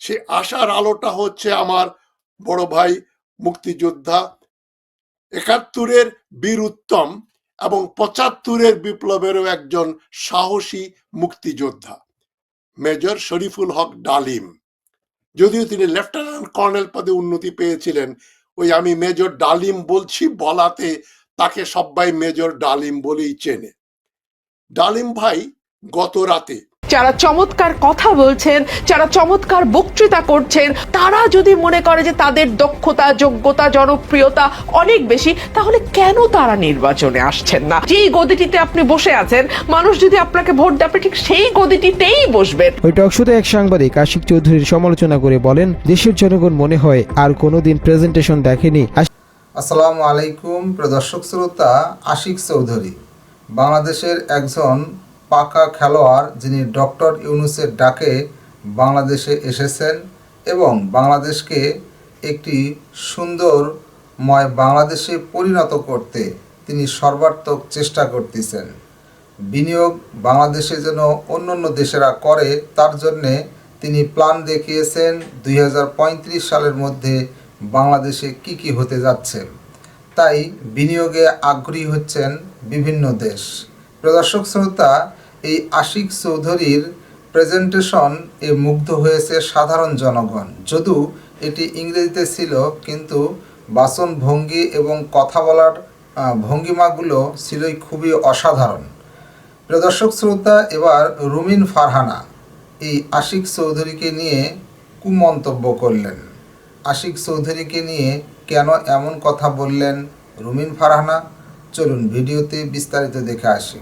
সে আশার আলোটা হচ্ছে আমার বড় ভাই মুক্তিযোদ্ধা, ৭১-এর বীর উত্তম এবং ৭৫-এর বিপ্লবেরও একজন সাহসী মুক্তিযোদ্ধা, মেজর শরীফুল হক ডালিম। যদিও তিনি লেফটেন্যান্ট কর্নেল পদে উন্নতি পেয়েছিলেন, ওই আমি মেজর ডালিম বলছি বলাতে তাকে সবাই মেজর ডালিম বলেই চেনে। ডালিম ভাই গত রাতে যারা চমৎকার কথা বলছেন, যারা চমৎকার বক্তৃতা করছেন, তারা যদি মনে করে যে তাদের দক্ষতা, যোগ্যতা, জনপ্রিয়তা অনেক বেশি, তাহলে কেন তারা নির্বাচনে আসছেন না? যেই গদিটিতে আপনি বসে আছেন, মানুষ যদি আপনাকে ভোট দেয়, আপনি ঠিক সেই গদিটিতেই বসবেন। ওই টকশোতে এক সাংবাদিক আশিক চৌধুরীর সমালোচনা করে বলেন, দেশের জনগণ মনে হয় আর কোনোদিন প্রেজেন্টেশন দেখেনি। আসসালামু আলাইকুম প্রিয় দর্শক শ্রোতা, আশিক চৌধুরী বাংলাদেশের একজন পাকা খেলোয়াড়, যিনি ডক্টর ইউনূসের ডাকে বাংলাদেশে এসেছেন এবং বাংলাদেশকে একটি সুন্দরময় বাংলাদেশে পরিণত করতে তিনি সর্বাত্মক চেষ্টা করতেছেন। বিনিয়োগ বাংলাদেশে যেন অন্যান্য দেশেরা করে, তার জন্যে তিনি প্ল্যান দেখিয়েছেন ২০৩৫ সালের মধ্যে বাংলাদেশে কি কি হতে যাচ্ছে। তাই বিনিয়োগে আগ্রহী হচ্ছেন বিভিন্ন দেশ। প্রদর্শক শ্রোতা, এই আশিক চৌধুরীর প্রেজেন্টেশন এ মুগ্ধ হয়েছে সাধারণ জনগণ। যদিও এটি ইংরেজিতে ছিল, কিন্তু বাচন ভঙ্গি এবং কথা বলার ভঙ্গিমাগুলো ছিলই খুবই অসাধারণ। প্রদর্শক শ্রোতা, এবার রুমিন ফারহানা এই আশিক চৌধুরীকে নিয়ে কুমন্তব্য করলেন। আশিক চৌধুরীকে নিয়ে কেন এমন কথা বললেন রুমিন ফারহানা, চলুন ভিডিওতে বিস্তারিত দেখে আসি।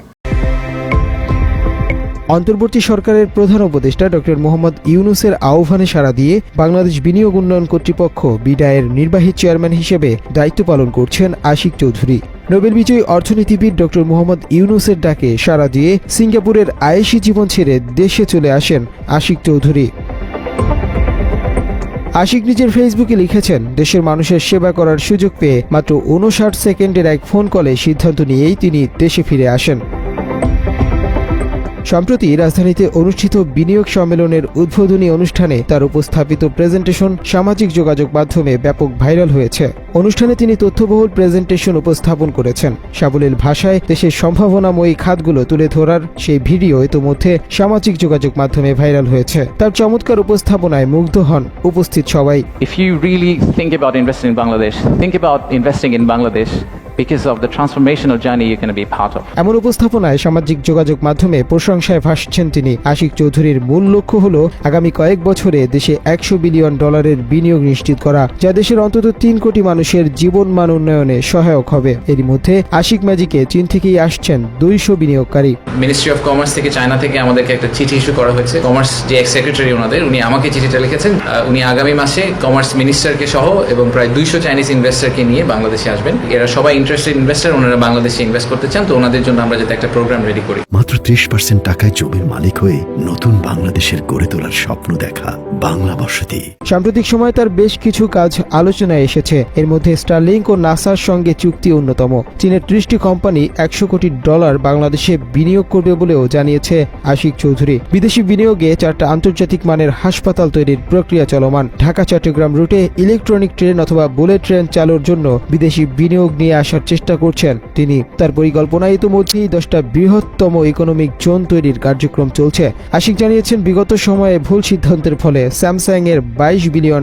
অন্তর্বর্তী সরকারের প্রধান উপদেষ্টা ডক্টর মোহাম্মদ ইউনূসের আহ্বানে সাড়া দিয়ে বাংলাদেশ বিনিয়োগ উন্নয়ন কর্তৃপক্ষ বিডায়ের নির্বাহী চেয়ারম্যান হিসেবে দায়িত্ব পালন করছেন আশিক চৌধুরী। নোবেল বিজয়ী অর্থনীতিবিদ ডক্টর মোহাম্মদ ইউনূসের ডাকে সাড়া দিয়ে সিঙ্গাপুরের আয়েশি জীবন ছেড়ে দেশে চলে আসেন আশিক চৌধুরী। আশিক নিজের ফেসবুকে লিখেছেন, দেশের মানুষের সেবা করার সুযোগ পেয়ে মাত্র ৫৯ সেকেন্ডের এক ফোন কলে সিদ্ধান্ত নিয়েই তিনি দেশে ফিরে আসেন। সম্প্রতি রাজধানীতে অনুষ্ঠিত বিনিয়োগ সম্মেলনের উদ্বোধনী অনুষ্ঠানে তার উপস্থাপিত প্রেজেন্টেশন সামাজিক যোগাযোগ মাধ্যমে ব্যাপক ভাইরাল হয়েছে। অনুষ্ঠানে তিনি তথ্যবহুল প্রেজেন্টেশন উপস্থাপন করেছেন। সাবলীল ভাষায় দেশের সম্ভাবনাময়ী খাতগুলো তুলে ধরার সেই ভিডিও ইতোমধ্যে সামাজিক যোগাযোগ মাধ্যমে ভাইরাল হয়েছে। তার চমৎকার উপস্থাপনায় মুগ্ধ হন উপস্থিত সবাই। If you really think about investing in Bangladesh, think about investing in Bangladesh because of the transformational journey you're going to be part of. এমন উপস্থাপনায় সামাজিক যোগাযোগ মাধ্যমে প্রশংসায় ভাসছেন তিনি। আশিক চৌধুরীর মূল লক্ষ্য হল আগামী কয়েক বছরে দেশে $100 বিলিয়ন বিনিয়োগ নিশ্চিত করা, যা দেশের অন্তত ৩ কোটি মানুষের জীবনমান উন্নয়নে সহায়ক হবে। এরই মধ্যে আশিক ম্যাজিকে চীন থেকেই আসছেন ২০০ বিনিয়োগকারী। মিনিস্ট্রি অফ কমার্স থেকে, চায়না থেকে আমাদেরকে একটা চিঠি ইস্যু করা হয়েছে। কমার্স যে এক্স সেক্রেটারি ওনাদের, উনি আমাকে চিঠিটা লিখেছেন। উনি আগামী মাসে কমার্স মিনিস্টারকে সহ এবং প্রায় ২০০ চাইনিজ ইনভেস্টরকে নিয়ে বাংলাদেশে আসবেন। এরা সবাই ইন্টারেস্টেড ইনভেস্টর, ওনারা বাংলাদেশে ইনভেস্ট করতে চান। তো ওনাদের জন্য আমরা যাতে একটা প্রোগ্রাম রেডি করি। মাত্র ৩০% টাকায় জমির মালিক হয়ে নতুন বাংলাদেশের গড়ে তোলার স্বপ্ন দেখা বাংলা বসতি। সাম্প্রতিক সময় তার বেশ কিছু কাজ আলোচনায় এসেছে। এর মধ্যে স্টারলিংক ও নাসার সঙ্গে চুক্তি অন্যতম। চীনের ৩০টি কোম্পানি $100 কোটি বাংলাদেশে বিনিয়োগ করবে বলেও জানিয়েছে আশিক চৌধুরী। বিদেশি বিনিয়োগে 4টা আন্তর্জাতিক মানের হাসপাতাল তৈরির প্রক্রিয়া চলমান। ঢাকা চট্টগ্রাম রুটে ইলেকট্রনিক ট্রেন অথবা বুলেট ট্রেন চালুর জন্য বিদেশি বিনিয়োগ নিয়ে আসার চেষ্টা করছেন তিনি। তার পরিকল্পনায় ইতিমধ্যেই 10টা বৃহত্তম ইকোনমিক জোন তৈরির কার্যক্রম চলছে। আশিক জানিয়েছেন, বিগত সময়ে ভুল সিদ্ধান্তের ফলে স্যামসাং এর $22 বিলিয়ন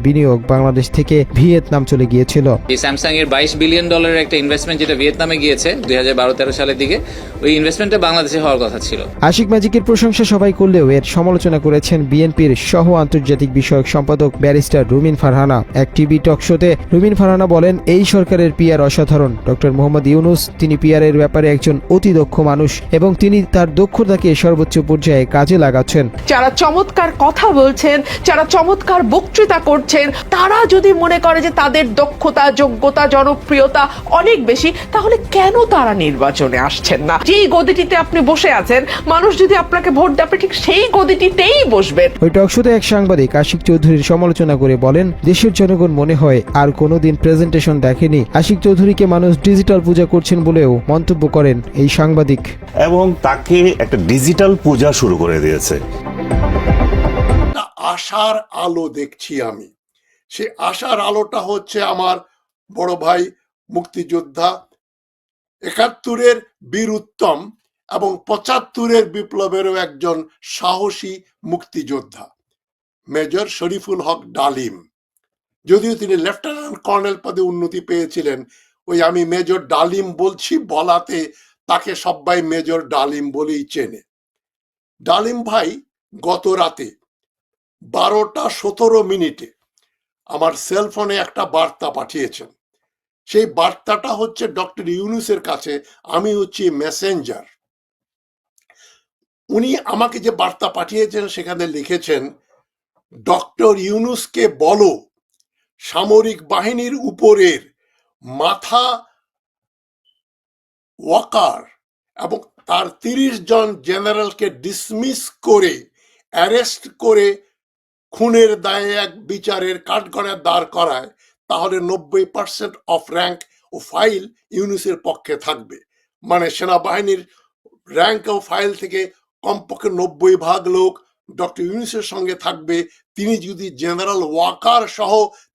বিনিয়োগ বাংলাদেশ থেকে ভিয়েতনাম চলে গিয়েছিল। এই স্যামসাং এর $22 বিলিয়ন একটা ইনভেস্টমেন্ট যেটা ভিয়েতনামে গিয়েছে 2012-13 সালের দিকে, ওই ইনভেস্টমেন্টটা বাংলাদেশে হওয়ার কথা ছিল। আশিক ম্যাজিকের প্রশংসা সবাই করলেও এর সমালোচনা করেছেন বিএনপির সহ আন্তর্জাতিক বিষয়ক সম্পাদক ব্যারিস্টার রুমিন ফারহানা। এক টিভি টক শোতে রুমিন ফারহানা বলেন, এই সরকারের পিআর অসাধারণ। ডক্টর মোহাম্মদ ইউনূস, তিনি পিআর এর ব্যাপারে একজন অতি দক্ষ মানুষ এবং তিনি তার দক্ষতাকে সর্বোচ্চ পর্যায়ে কাজে লাগাচ্ছেন। যারা চমৎকার কথা বলছেন, যারা চমৎকার বক্তৃতা করছেন, তারা যদি মনে করে যে তাদের দক্ষতা, যোগ্যতা, জনপ্রিয়তা অনেক বেশি, তাহলে কেন তারা নির্বাচনে আসছেন না? যেই গদিটিতে আপনি বসে আছেন, মানুষ যদি আপনাকে ভোট দেয়, আপনি ঠিক সেই গদিটিতেই বসবেন। ওই টকশোতে এক সাংবাদিক আশিক চৌধুরীর সমালোচনা করে বলেন, দেশের জনগণ মনে হয় আর কোনোদিন প্রেজেন্টেশন দেখেনি। আশিক চৌধুরীকে মানুষ ডিজিটাল পূজা করছেন বলেও মন্তব্য করেন এই সাংবাদিক। এবং তাকে একটা ডিজিটাল পূজা শুরু করে দিয়েছে। আশার আলো দেখছি আমি। সে আশার আলোটা হচ্ছে আমার বড় ভাই মুক্তিযোদ্ধা, ৭১-এর বীর উত্তম এবং ৭৫-এর বিপ্লবেরও একজন সাহসী মুক্তিযোদ্ধা, মেজর শরীফুল হক ডালিম। যদিও তিনি লেফটেন্যান্ট কর্নেল পদে উন্নতি পেয়েছিলেন, ওই আমি মেজর ডালিম বলছি বলাতে তাকে সবাই মেজর ডালিম বলেই চেনে। ডালিম ভাই গত রাতে 12টা 17 মিনিটে আমার সেলফোনে একটা বার্তা পাঠিয়েছেন। সেই বার্তাটা হচ্ছে ডক্টর ইউনূসের কাছে, আমি হচ্ছি মেসেঞ্জার। উনি আমাকে যে বার্তা পাঠিয়েছেন সেখানে লিখেছেন, ডক্টর ইউনূসকে বলো সামরিক বাহিনীর উপরের মাথা ওয়াকার এবং তার 30 জন জেনারেলকে ডিসমিস করে, অ্যারেস্ট করে খুনের দায়ে এক বিচারের কাঠগড়ায় দাঁড় করায়, তাহলে 90% অফ র্যাঙ্ক ও ফাইল ইউনূসের পক্ষে থাকবে। মানে সেনাবাহিনীর র্যাঙ্ক ও ফাইল থেকে কমপক্ষে 90% লোক ডক্টর ইউনূসের সঙ্গে থাকবে, তিনি যদি জেনারেল ওয়াকার সহ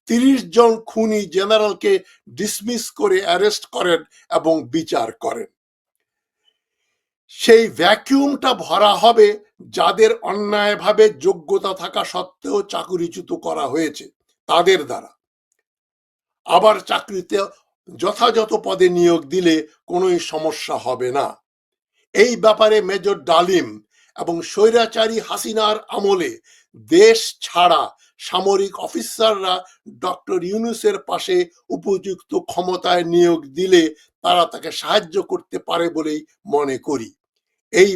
30 জন খুনি জেনারেলকে ডিসমিস করে অ্যারেস্ট করেন এবং বিচার করেন। সেই ভ্যাকিউমটা ভরা হবে যাদের অন্যায়ভাবে যোগ্যতা থাকা সত্ত্বেও চাকরিচ্যুত করা হয়েছে তাদের দ্বারা। আবার চাকরিতে যথাযথ পদে নিয়োগ দিলে কোনোই সমস্যা হবে না। এই ব্যাপারে মেজর ডালিম এবং স্বৈরাচারী হাসিনার আমলে দেশ ছাড়া সামরিক অফিসাররা ডক্টর ইউনূসের পাশে উপযুক্ত ক্ষমতায় নিয়োগ দিলে তারা তাকে সাহায্য করতে পারে বলেই মনে করি। এই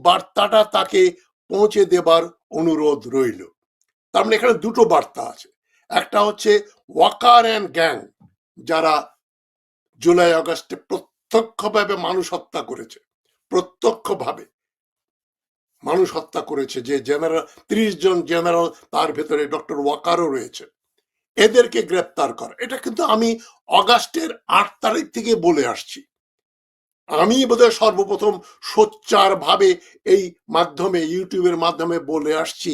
বার্তাটা তাকে পৌঁছে দেবার অনুরোধ রইল। তার মানে এখানে দুটো বার্তা আছে। একটা হচ্ছে ওয়াকার অ্যান্ড গ্যাং, যারা জুলাই আগস্টে প্রত্যক্ষভাবে মানুষ হত্যা করেছে, প্রত্যক্ষভাবে মানুষ হত্যা করেছে, যে জেনারেল 30 জন জেনারেল, তার ভেতরে ডক্টর ওয়াকারও রয়েছে, এদেরকে গ্রেপ্তার করা। এটা কিন্তু আমি অগাস্টের 8 তারিখ থেকে বলে আসছি। আমি বোধহয় সর্বপ্রথম সোচ্চার ভাবে এই মাধ্যমে, ইউটিউবের মাধ্যমে বলে আসছি,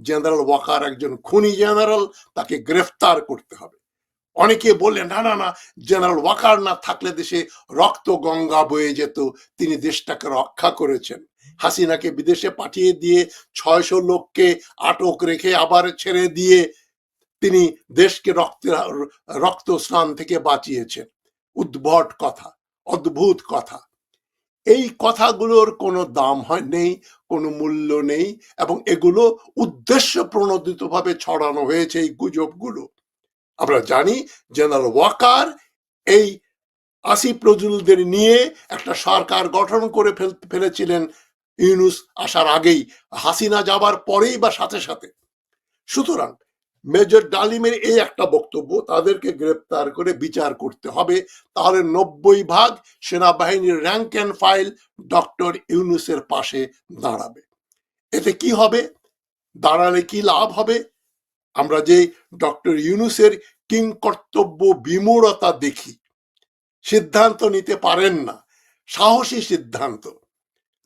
জেনারেল ওয়াকার একজন খুনি জেনারেল, তাকে গ্রেফতার করতে হবে। অনেকে বললেন না না না, জেনারেল ওয়াকার না থাকলে দেশে রক্ত গঙ্গা বয়ে যেত, তিনি দেশটাকে রক্ষা করেছেন। হাসিনাকে বিদেশে পাঠিয়ে দিয়ে 600 লোককে আটক রেখে আবার ছেড়ে দিয়ে তিনি দেশকে রক্ত স্নান থেকে বাঁচিয়েছেন। উদ্ভট কথা, অদ্ভুত কথা। এই কথাগুলোর কোনো দাম নেই, কোনো মূল্য নেই, এবং এগুলো উদ্দেশ্য প্রণোদিতভাবে ছড়ানো হয়েছে এই গুজবগুলো। আমরা জানি জেনারেল ওয়াকার এই আসিফ নজরুলদের নিয়ে একটা সরকার গঠন করে ফেলেছিলেন ইউনূস আসার আগেই, হাসিনা যাবার পরেই বা সাথে সাথে। সুতরাং মেজর ডালিমের এই একটা বক্তব্য, তাদেরকে গ্রেপ্তার করে বিচার করতে হবে, তাহলে 90% সেনাবাহিনীর র্যাঙ্ক অ্যান্ড ফাইল ডক্টর ইউনূসের পাশে দাঁড়াবে। এতে কি হবে, দাঁড়ালে কি লাভ হবে? আমরা যে ডক্টর ইউনূসের কিংকর্তব্য বিমূঢ়তা দেখি, সিদ্ধান্ত নিতে পারেন না, সাহসী সিদ্ধান্ত,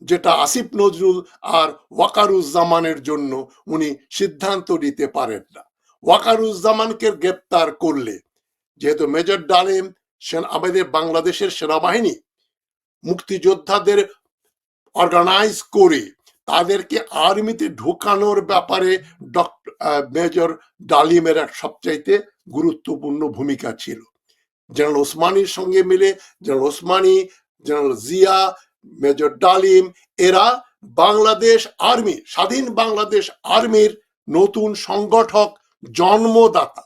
যেটা আসিফ নজরুল আর ওয়াকারুজ্জামানের জন্য উনি সিদ্ধান্ত নিতে পারেন না। ওয়াকারুজ্জামানকে গ্রেপ্তার করলে, যেহেতু মেজর ডালিম আমাদের বাংলাদেশের সেনাবাহিনী মুক্তিযোদ্ধাদের অর্গানাইজ করে তাদেরকে আর্মিতে ঢোকানোর ব্যাপারে মেজর ডালিমের এক সবচাইতে গুরুত্বপূর্ণ ভূমিকা ছিল। জেনারেল ওসমানীর সঙ্গে মিলে general Osmani, general Zia, major ডালিম, এরা বাংলাদেশ আর্মি, স্বাধীন বাংলাদেশ আর্মির নতুন সংগঠক, জন্মদাতা।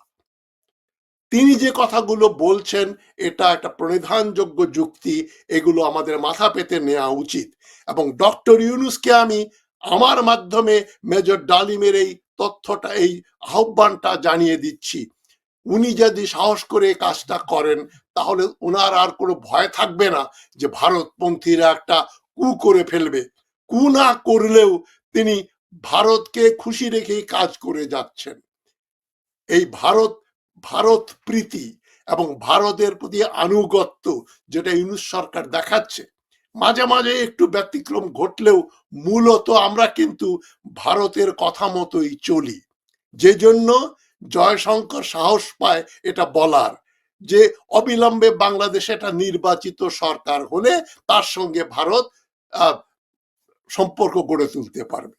তিনি যে কথাগুলো বলছেন এটা একটা প্রণিধানযোগ্য যুক্তি, এগুলো আমাদের মাথা পেতে নেওয়া উচিত। এবং ডক্টর ইউনূসকে আমি আমার মাধ্যমে মেজর ডালিমের এই তথ্যটা, এই আহ্বানটা জানিয়ে দিচ্ছি। উনি যদি সাহস করে কাজটা করেন তাহলে ওনার আর কোনো ভয় থাকবে না যে ভারতপন্থীরা একটা কু করে ফেলবে। কু না করলেও তিনি ভারতকে খুশি রেখেই কাজ করে যাচ্ছেন। এই ভারত প্রীতি এবং ভারতের প্রতি আনুগত্য যেটা ইউনূস সরকার দেখাচ্ছে, মাঝে মাঝে একটু ব্যতিক্রম ঘটলেও মূলত আমরা কিন্তু ভারতের কথা মতোই চলি, যে জন্য জয়শঙ্কর সাহস পায় এটা বলার যে অবিলম্বে বাংলাদেশে একটা নির্বাচিত সরকার হলে তার সঙ্গে ভারত সম্পর্ক গড়ে তুলতে পারবে।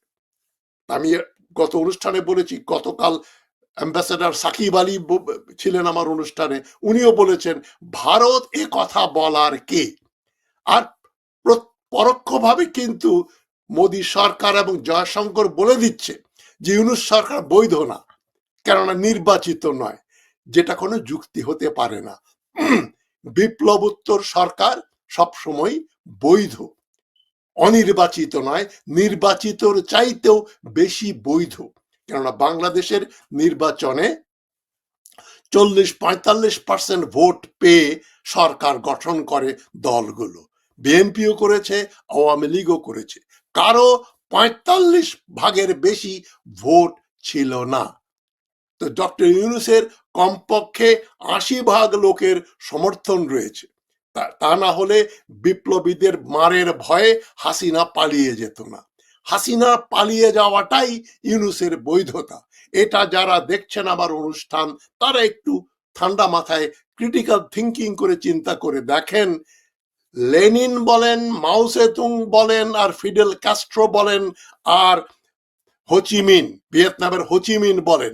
আমি গত অনুষ্ঠানে বলেছি, গতকাল অ্যাম্বাসেডর সাকিব আলী ছিলেন আমার অনুষ্ঠানে, উনিও বলেছেন ভারত এ কথা বলার কে। আর পরোক্ষভাবে কিন্তু মোদী সরকার এবং জয়শঙ্কর বলে দিচ্ছে যে ইউনূস সরকার বৈধ না, কেননা নির্বাচিত নয়, যেটা কোনো যুক্তি হতে পারে না। বিপ্লবোত্তর সরকার সবসময় বৈধ, অনির্বাচিত নয়, নির্বাচিতর চাইতেও বেশি বৈধ। কেননা বাংলাদেশের নির্বাচনে 40-45% ভোট পেয়ে সরকার গঠন করে দলগুলো, বিএনপিও করেছে, আওয়ামী লীগও করেছে, কারো 45 ভাগের বেশি ভোট ছিল না। তো ডক্টর ইউনূসের কমপক্ষে 80 ভাগ লোকের সমর্থন রয়েছে, তা না হলে বিপ্লবীদের মারের ভয়ে হাসিনা পালিয়ে যেত না। হাসিনা পালিয়ে যাওয়াটাই ইউনূসের বৈধতা। এটা যারা দেখছেন আমার অনুষ্ঠান তারা একটু ঠান্ডা মাথায় ক্রিটিক্যাল থিঙ্কিং করে চিন্তা করে দেখেন, লেনিন বলেন, মাও সেতুং বলেন, আর ফিডেল ক্যাস্ট্রো বলেন, আর হোচিমিন, ভিয়েতনামের হোচিমিন বলেন,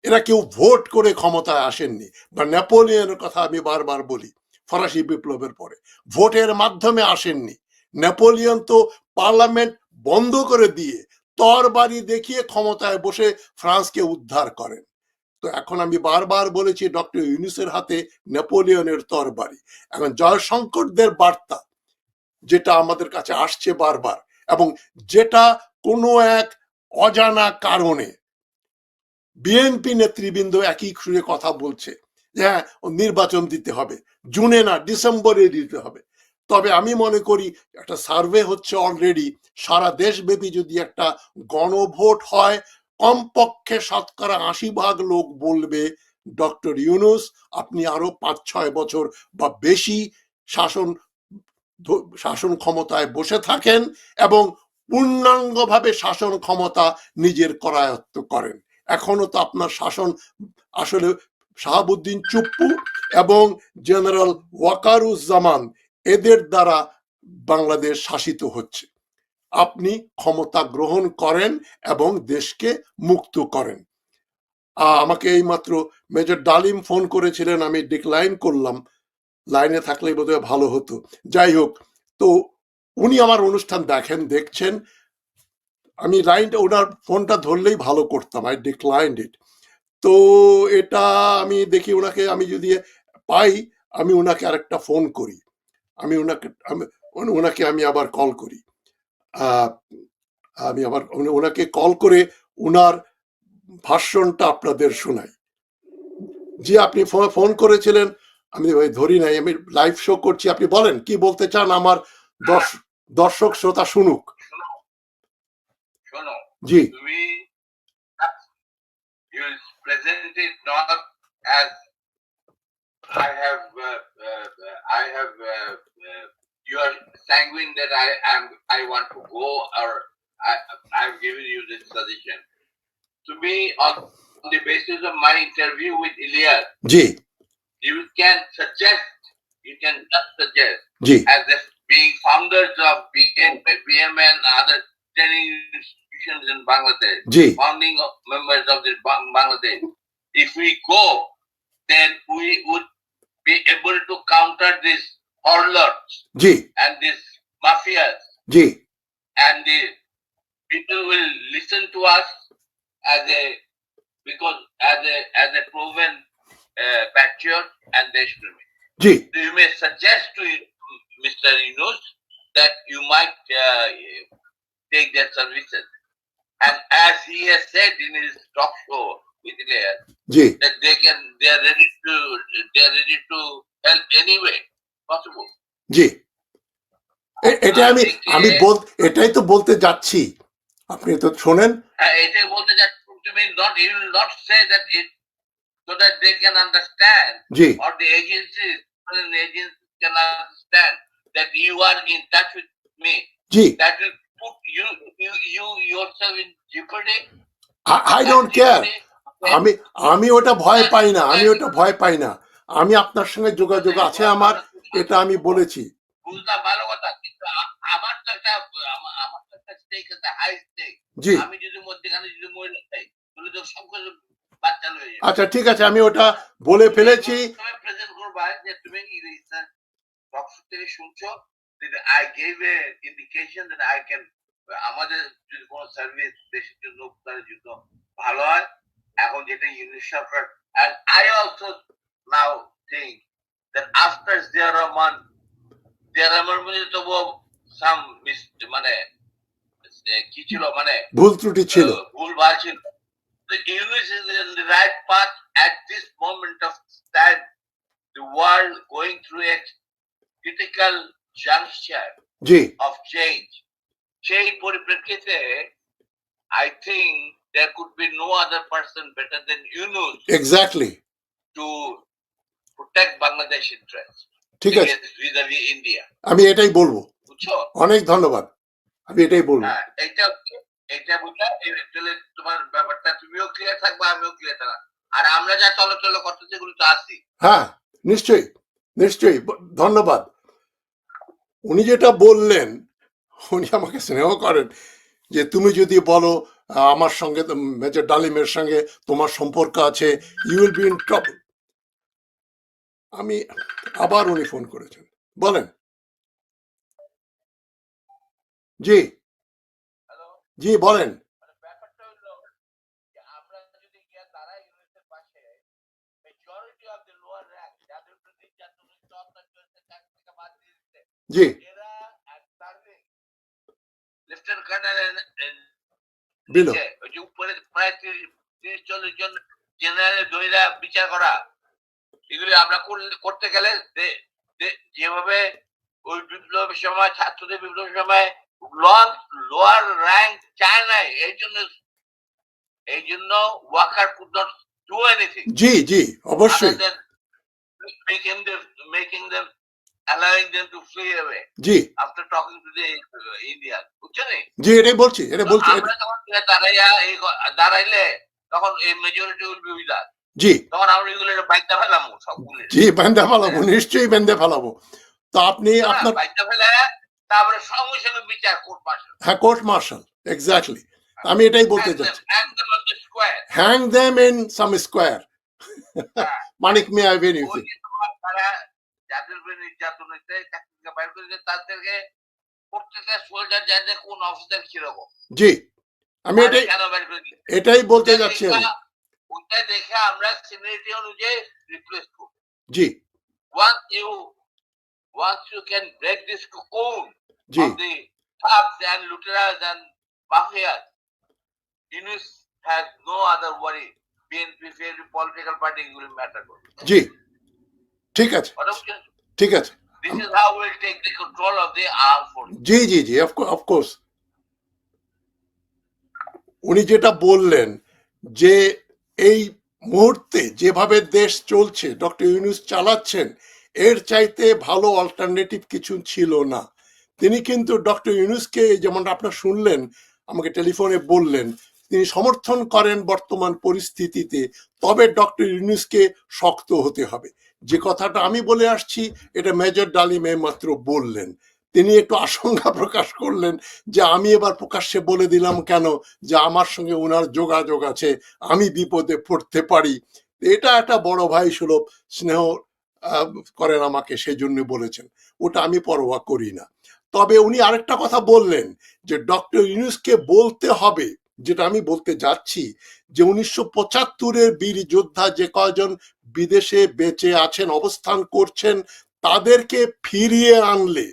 এরা কেউ ভোট করে ক্ষমতায় আসেননি। বা নেপোলিয়নের কথা আমি বারবার বলি, ফরাসি বিপ্লবের পরে ভোটের মাধ্যমে আসেননি। নেপোলিয়ন তো পার্লামেন্ট বন্ধ করে দিয়ে তরবারি দেখিয়ে ক্ষমতায় বসে ফ্রান্সকে উদ্ধার করেন। তো এখন আমি বারবার বলেছি ডক্টর ইউনূসের হাতে নেপোলিয়নের তরবারি। এখন জয়শঙ্করদের বার্তা যেটা আমাদের কাছে আসছে বারবার, এবং যেটা কোনো এক অজানা কারণে বিএনপি নেতৃবৃন্দ একই সুরে কথা বলছে যে হ্যাঁ নির্বাচন দিতে হবে, জুনে না ডিসেম্বরে দিতে হবে। তবে আমি মনে করি একটা সার্ভে হচ্ছে অলরেডি, সারা দেশব্যাপী যদি একটা গণভোট হয়, কমপক্ষে 80% লোক বলবে ডক্টর ইউনূস আপনি আরো 5-6 বছর বা বেশি শাসন ক্ষমতায় বসে থাকেন এবং পূর্ণাঙ্গভাবে শাসন ক্ষমতা নিজের করায়ত্ত করেন। এখনো তো আপনার শাসন আসলে শাহাবুদ্দিন চুপ্পু এবং জেনারেল ওয়াকারুজ্জামান এদের দ্বারা বাংলাদেশ শাসিত হচ্ছে। আপনি ক্ষমতা গ্রহণ করেন এবং দেশকে মুক্ত করেন। আমাকে এইমাত্র মেজর ডালিম ফোন করেছিলেন, আমি ডিক্লাইন করলাম, লাইনে থাকলে বোধহয় ভালো হতো। যাই হোক, তো উনি আমার অনুষ্ঠান দেখছেন, আমি লাইনটা ওনার ফোনটা ধরলেই ভালো করতাম, আই ডিক্লাইন্ড ইট। তো এটা আমি দেখি ওনাকে আমি যদি পাই আমি ওনাকে আরেকটা ফোন করি, ওনাকে আমি আবার কল করি, আমি আবার ওনাকে কল করে ওনার ভাষণটা আপনাদের শোনাই। জি, আপনি ফোন করেছিলেন, আমি ধরি নাই, আমি লাইভ শো করছি, আপনি বলেন কি বলতে চান, আমার দর্শক শ্রোতা শুনুক। শোনো, জি, তুমি you present it not as I have you are sanguine that I want to go, or I've given you this suggestion. To me, on the basis of my interview with Ilyas, G, you can just suggest G, as if being founders of BMN and other training institutions in Bangladesh, G, founding members of this Bangladesh. If we go, then we would be able to counter these warlords G, and these mafias, G, and the people will listen to us because as a proven patriot and Deshpremi. G, So you may suggest to Mr. Yunus that you might take their services, and as he has said in his talk show with Ilyas, G, that they are ready to help any way possible. জি, এটা আমি এটাই তো বলতে যাচ্ছি, আপনি তো শোনেন। এটাই বলতে যাচ্ছি, তুমি you will not say that it so that they can understand, G, or the agencies can understand that you are in touch with me, G, that will put you yourself in jeopardy. I don't care. আমি ওটা ভয় পাই না, আমি ওটা ভয় পাই না। আমি আপনার সঙ্গে যোগাযোগ আছে আমার, এটা আমি বলেছি। বুঝলাম, ভালো কথা, কিন্তু আমার তো একটা আমার তো একটা স্টেক আছে, হাই স্টেক। জি, আমি যদি মধ্যখানে যদি মরে যাই তাহলে তো সব কিছু বাচ্চা হয়ে যাবে। আচ্ছা ঠিক আছে, আমি ওটা বলে ফেলেছি। তুমি প্রেজেন্ট করবা যে তুমি রিসার্চ ডক্টর থেকে শুনছো, I gave a indication that I can, আমাদের যদি কোনো সার্ভিস দেশের জন্য উপকারের জন্য ভালো হয়, এখন যেটা unit Sarkar, and I also now think that after there মধ্যে তবু some মানে কি ছিল, মানে ভুল ত্রুটি ছিল। ভুল ভাল ছিল। The English is in the right path at this moment of time. The world going through a critical juncture G, of change. সেই পরিপ্রেক্ষিতে I think there could be no other person better than Yunus exactly, to protect Bangladesh interests ঠিক আছে, vis-a-vis India. আমি এটাই বলবো। বুঝছো? অনেক ধন্যবাদ, আমি এটাই বলবো। হ্যাঁ, এইটা বুঝলা, তাহলে তোমার ব্যাপারটা তুমিও ক্লিয়ার থাকবা, আমিও ক্লিয়ার থাকবা। আর আমরা যা চলাচল করতেছি এগুলো তো আছি। হ্যাঁ, নিশ্চয়ই নিশ্চয়ই, ধন্যবাদ। উনি যেটা বললেন, উনি আমাকে স্নেহ করেন যে তুমি যদি বলো আমার সঙ্গে মেজর ডালিমের সঙ্গে তোমার সম্পর্ক আছে, you will be in trouble. আমি আবার উনি ফোন করেছেন, বলেন। জি জি, বলেন। ব্যাপারটা হলো যে আমরা যদি গিয়ে দাঁড়াই ইউনিটের পাশে, majority of the lower rank যাদের উপরে নির্যাতন হচ্ছে, অত্যাচার চলছে, চাকরি থেকে বাদ দিয়ে দিচ্ছে, জি, এরা সার্ভিং লেফটেন্যান্ট কর্নেল বিলো, ওই যে উপরে প্রায় 30-40 জন জেনারেল দইরা বিচার করা, এগুলি আমরা করতে গেলে যেভাবে ওই বিপ্লবের সময়, ছাত্রদের বিপ্লবের সময় লোয়ার র্যাঙ্ক চায় নাই, এই জন্য Waqar could not do anything জি জি, অবশ্যই, making them allowing them to flee away G after talking to the Indian. বুঝছেন? জি, এটাই বলছি, এটা বলছি। আমরা যখন দাঁড়াইলে তখন এই majority will be with us, জি তখন আমরা এগুলো বাইতে ফেলামু সবগুলো, জি, বেঁধে ফেলাবো, নিশ্চয়ই বেঁধে ফেলাবো। তো আপনি আপনার, বাইতে ফেলে তারপরে সঙ্গে সঙ্গে বিচার কোর্ট মার্শাল, হ্যাঁ, কোর্ট মার্শাল, এক্স্যাক্টলি, আমি এটাই বলতে চাচ্ছি। Hang them in some square, Manik Miya avenue. তারা যাদের উপরে নির্যাতন হয়েছে, চাকরি থেকে বাইর করে দিয়েছে, তাদেরকে প্রত্যেকটা সোলজার জানে কোন অফিসার কিরকম, জি, আমি এটাই কেন বাইর করে দিয়েছে, এটাই বলতে যাচ্ছি আমি। ওটা দেখে আমরা সিনিয়রিটি অনুযায়ী রিপ্লেস করব। জি Once you can break this cocoon G, of the thugs and looterers and mafias, Yunus has no other worry. BNP, every political party will matter. জি, ঠিক আছে, What else? ঠিক আছে। This is how we'll take the control of the armed forces. G G G, of course. উনি যেটা বললেন যে এই মুহূর্তে যেভাবে দেশ চলছে, ডক্টর ইউনূস চালাচ্ছেন, এর চাইতে ভালো অল্টারনেটিভ কিছু ছিল না। তিনি কিন্তু ডক্টর ইউনূসকে, যেমন আপনারা শুনলেন, আমাকে টেলিফোনে বললেন, তিনি সমর্থন করেন বর্তমান পরিস্থিতিতে, তবে ডক্টর ইউনূসকে শক্ত হতে হবে। যে কথাটা আমি বলে আসছি, এটা মেজর ডালিম মাত্র বললেন। তিনি একটু আশঙ্কা প্রকাশ করলেন যে আমি এবার প্রকাশ্যে বলে দিলাম কেন যে আমার সঙ্গে ওনার যোগাযোগ আছে, আমি বিপদে পড়তে পারি। এটা একটা বড় ভাই সুলভ স্নেহ করেন আমাকে, সেই জন্য বলেছেন, ওটা আমি পরোয়া করি না। তবে উনি আরেকটা কথা বললেন যে ডক্টর ইউনূসকে বলতে হবে, যেটা আমি বলতে যাচ্ছি, যে 1975-এর বীর যোদ্ধা যে কয়জন বিদেশে বেঁচে আছেন, অবস্থান করছেন, তাদেরকে ফিরিয়ে আনলে,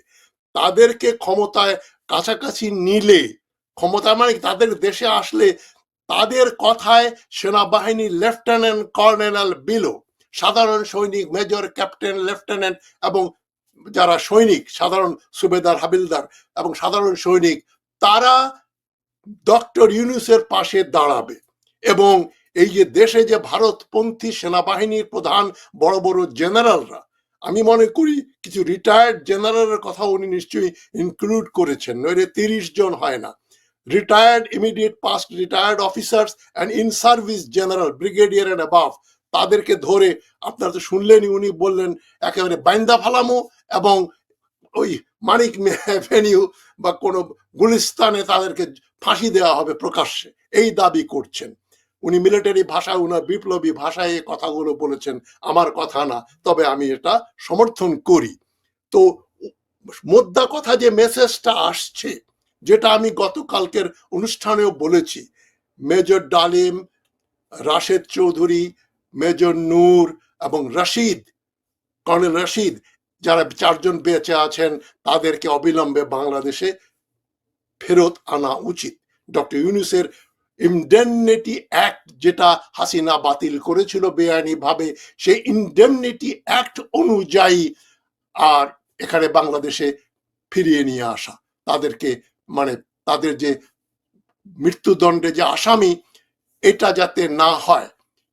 তাদেরকে ক্ষমতায় কাছাকাছি নিলে, ক্ষমতা মানে তাদের দেশে আসলে, তাদের কথায় সেনাবাহিনীর লেফটেন্যান্ট কর্নেল বিলো, সাধারণ সৈনিক, মেজর, ক্যাপ্টেন, লেফটেন্যান্ট এবং যারা সৈনিক, সাধারণ সুবেদার, হাবিলদার এবং সাধারণ সৈনিক, তারা ডক্টর ইউনূসের পাশে দাঁড়াবে। এবং এই যে দেশে যে ভারতপন্থী সেনাবাহিনীর প্রধান বড় বড় জেনারেলরা, আমি মনে করি কিছু রিটায়ার্ড জেনারেলের কথা উনি নিশ্চয়ই ইনক্লুড করেছেন, নইলে 30 জন হয় না। Retired, immediate past retired officers and in service general, brigadier and above, তাদেরকে ধরে আপনারা তো শুনলেনই, উনি বললেন একেবারে বাইন্দা ফালামো এবং ওই মানিক অ্যাভিনিউ বা কোনো গুলিস্তানে তাদেরকে ফাঁসি দেওয়া হবে প্রকাশ্যে, এই দাবি করছেন। উনি মিলিটারি ভাষায়, উনার বিপ্লবী ভাষায় এই কথাগুলো বলেছেন, আমার কথা না, তবে আমি এটা সমর্থন করি। তো মোদ্দা কথা যে মেসেজটা আসছে, যেটা আমি গতকালকের অনুষ্ঠানেও বলেছি, মেজর ডালিম, রাশেদ চৌধুরী, মেজর নূর এবং রশিদ, কর্নেল রশিদ, যারা 4 জন বেঁচে আছেন, তাদেরকে অবিলম্বে বাংলাদেশে ফেরত আনা উচিত। ডক্টর ইউনূসের ইনডেমনিটি অ্যাক্ট, যেটা হাসিনা বাতিল করেছিল বেআইনি ভাবে, সেই ইনডেমনিটি অ্যাক্ট অনুযায়ী আর এখানে বাংলাদেশে ফিরিয়ে নিয়ে আসা, তাদেরকে মানে তাদের যে মৃত্যুদণ্ডে যে আসামি, এটা যাতে না হয়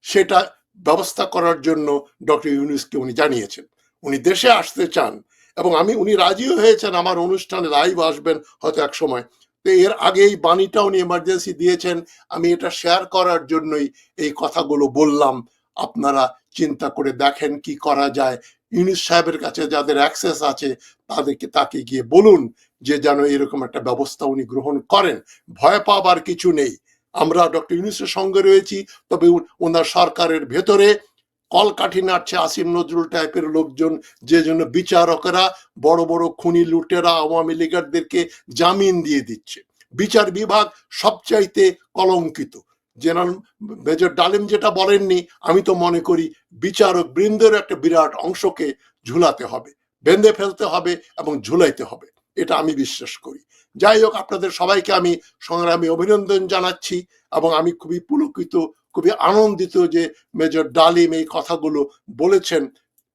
সেটা ব্যবস্থা করার জন্য ডক্টর ইউনূসকে উনি জানিয়েছেন উনি দেশে আসতে চান, এবং উনি রাজিও হয়েছেন আমার অনুষ্ঠানে লাইভ আসবেন হয়তো এক সময়। তো এর আগে এই বাণীটা উনি এমার্জেন্সি দিয়েছেন, আমি এটা শেয়ার করার জন্যই এই কথাগুলো বললাম। আপনারা চিন্তা করে দেখেন কি করা যায়। ইউনূস সাহেবের কাছে যাদের অ্যাক্সেস আছে তাকে গিয়ে বলুন যে যেন এরকম একটা ব্যবস্থা উনি গ্রহণ করেন। ভয় পাবার কিছু নেই, আমরা ডক্টর ইউনূসের সঙ্গে রয়েছি, তবে ওনার সরকারের ভেতরে কলকাঠি নাড়ছে আসিম নজরুল টাইপের লোকজন, যে জন্য বিচারকরা বড় বড় খুনি লুটেরা আওয়ামী লীগারদেরকে জামিন দিয়ে দিচ্ছে। বিচার বিভাগ সবচাইতে কলঙ্কিত। জেনারেল মেজর ডালিম যেটা বলেননি, আমি তো মনে করি বিচারক বৃন্দের একটা বিরাট অংশকে ঝুলাতে হবে, বেঁধে ফেলতে হবে এবং ঝুলাইতে হবে, এটা আমি বিশ্বাস করি। যাই হোক, আপনাদের সবাইকে আমি সংগ্রামী অভিনন্দন জানাচ্ছি এবং আমি খুবই পুলকিত, খুবই আনন্দিত যে মেজর ডালিম এই কথাগুলো বলেছেন।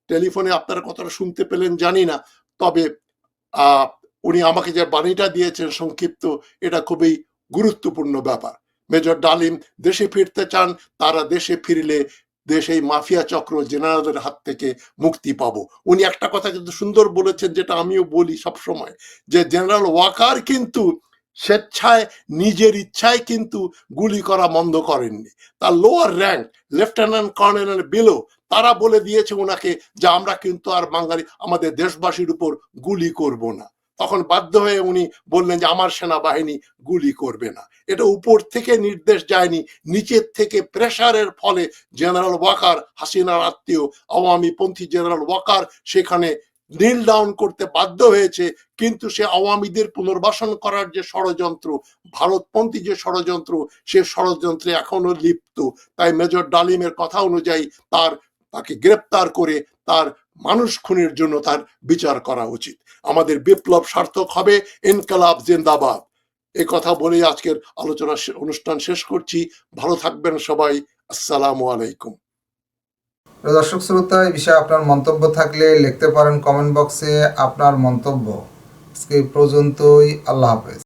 টেলিফোনে আপনারা কতটা শুনতে পেলেন জানি না, তবে উনি আমাকে যে বাণীটা দিয়েছেন সংক্ষিপ্ত, এটা খুবই গুরুত্বপূর্ণ ব্যাপার। মেজর ডালিম দেশে ফিরতে চান, তারা দেশে ফিরলে দেশ এই মাফিয়া চক্র জেনারেলদের হাত থেকে মুক্তি পাবো। উনি একটা কথা কিন্তু সুন্দর বলেছেন, যেটা আমিও বলি সবসময়, যে জেনারেল ওয়াকার কিন্তু স্বেচ্ছায় নিজের ইচ্ছায় কিন্তু গুলি করা বন্ধ করেননি। তার lower rank, lieutenant colonel below, তারা বলে দিয়েছে ওনাকে যে আমরা কিন্তু আর বাঙালি আমাদের দেশবাসীর উপর গুলি করব না। তখন বাধ্য হয়ে উনি বললেন যে আমার সেনাবাহিনী গুলি করবে না। এটা উপর থেকে নির্দেশ যায়নি, নিচের থেকে প্রেসারের ফলে জেনারেল ওয়াকার, হাসিনার আত্মীয় আওয়ামী পন্থী জেনারেল ওয়াকার সেখানে নীল ডাউন করতে বাধ্য হয়েছে। কিন্তু সে আওয়ামীদের পুনর্বাসন করার যে ষড়যন্ত্র, ভারতপন্থী যে ষড়যন্ত্র, সে ষড়যন্ত্রে এখনো লিপ্ত। তাই মেজর ডালিমের কথা অনুযায়ী তাকে গ্রেপ্তার করে তার মানুষ খুনের জন্য তার বিচার করা উচিত। আমাদের বিপ্লব সার্থক হবে, ইনকালাব জিন্দাবাদ। এই কথা বলে আজকের আলোচনা অনুষ্ঠান শেষ করছি। ভালো থাকবেন সবাই। আসসালামু আলাইকুম। দর্শক শ্রোতা, এই বিষয়ে আপনার মন্তব্য থাকলে লিখতে পারেন কমেন্ট বক্সে আপনার মন্তব্য। আজকে এই পর্যন্তই। আল্লাহ হাফেজ।